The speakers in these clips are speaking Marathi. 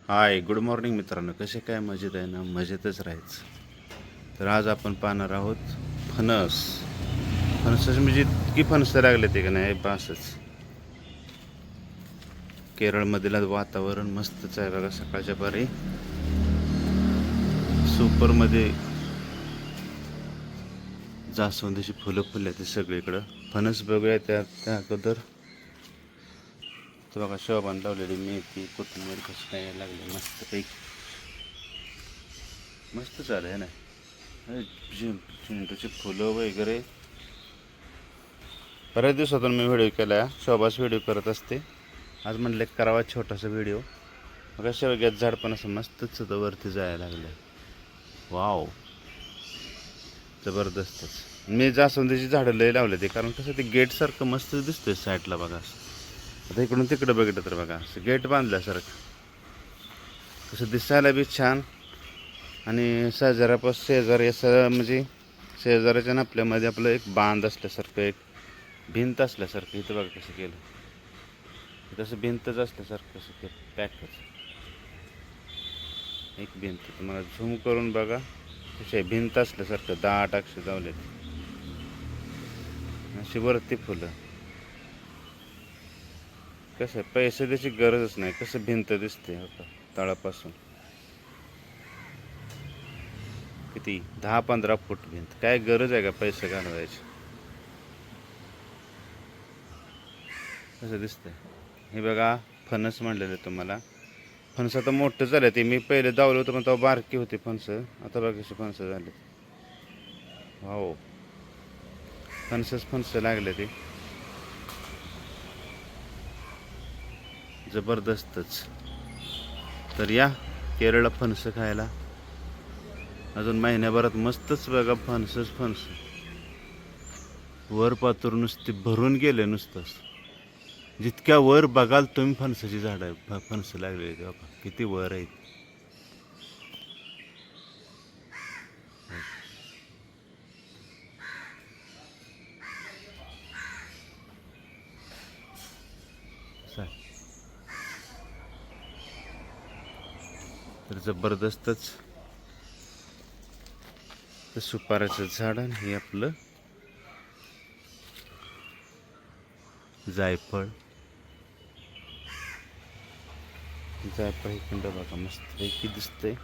हाय, गुड मॉर्निंग मित्रांनो. कसे काय? मजेत आहे ना? मजेतच राहायचं. तर आज आपण पाहणार आहोत फणस. फणसाचे म्हणजे इतकी फणसं लागले ते का नाही बासच. केरळमधील वातावरण मस्तच आहे बघा. सकाळच्या पारी सुपरमध्ये जास्वंदीची फुलं फुलले ते सगळीकडं. फणस बघूया त्या अगोदर. तर बघा शोभान लावलेली मेथी कोथिंबीर कसं काय लागले मस्त पैकी. मस्त चालू आहे ना. झेंडूची फुलं वगैरे. बऱ्याच दिवसातून मी व्हिडिओ केला. शोभाच व्हिडिओ करत असते. आज म्हणले करावा छोटासा व्हिडिओ. मग शेवग्यात झाड पण असं मस्तच होतं वरती जायला लागलं. वाव, जबरदस्तच. मी जास्वंदीची झाडं लय लावले ते, कारण कसं ते गेटसारखं मस्त दिसतंय साईडला बघा. आता इकडून तिकडं बघितलं तर बघा असं गेट बांधल्यासारखं कसं दिसायला बी छान. आणि शेजारी असं म्हणजे शेजाऱ्याच्या आपल्यामध्ये आपलं एक बांध असल्यासारखं, एक भिंत असल्यासारखं. इथं बघा कसं केलं, तसं भिंतच असल्यासारखं कसं केलं पॅकच. एक भिंत तुम्हाला झूम करून बघा कशी भिंत असल्यासारखं दाट अक्षर जावले अशी वरती फुलं. कसं पैसे त्याची गरजच नाही. कसं भिंत दिसते आता तळापासून किती 10-15 फूट भिंत. काय गरज आहे का पैसे घालवायची? कसं दिसतंय हे बघा. फणस म्हणलेलं तुम्हाला. फणस आता मोठं झालं. ते मी पहिले दावलं होतं पण तेव्हा बारकी होती फणसं. आता बघा कशी फणसं झाली. हो, फणसं लागले ते जबरदस्तच. तर या केरळला फणसं खायला. अजून महिन्याभरात मस्तच बघा फणस वर पातूर नुसते भरून गेले नुसतंच. जितक्या वर बघाल तुम्ही फणसाची झाडं फणसं लागलेली ते बाबा किती वर आहेत. तर जबरदस्तच. तर सुपाऱ्याचं झाड आणि हे आपलं जायफळ. हे कुंड बघा मस्त पैकी दिसतंय.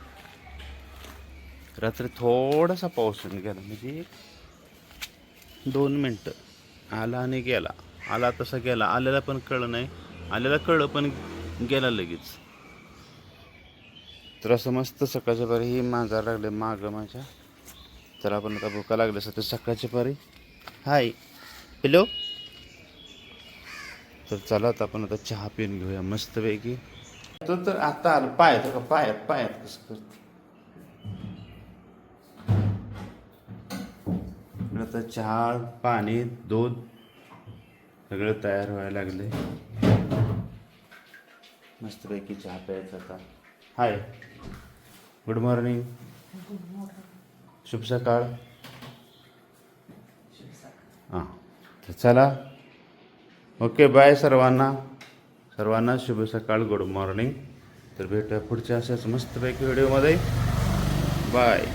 रात्री थोडासा पाऊस गेला म्हणजे 2 मिनटं आला आणि गेला. आला तसा गेला. आलेला पण कळलं नाही, आलेला कळलं पण गेला लगेच. तर असं मस्त सकाळच्या पारी ही मांजर लागले मागं माझ्या. तर आपण आता भुका लागल्या तर सकाळच्या पारी हाय हॅलो. तर चला आता आपण आता चहा पिऊन घेऊया मस्तपैकी. तो तर आता आलं पायात का पायात कसं करते. आता चहा पाणी दूध सगळं तयार व्हायला लागले. मस्तपैकी चहा प्यायचा आता. हाय, गुड मॉर्निंग, शुभ सकाळ. हां, तर चला ओके बाय सर्वांना शुभ सकाळ, गुड मॉर्निंग. तर भेटूया पुढच्या अशाच मस्तपैकी व्हिडिओमध्ये. बाय.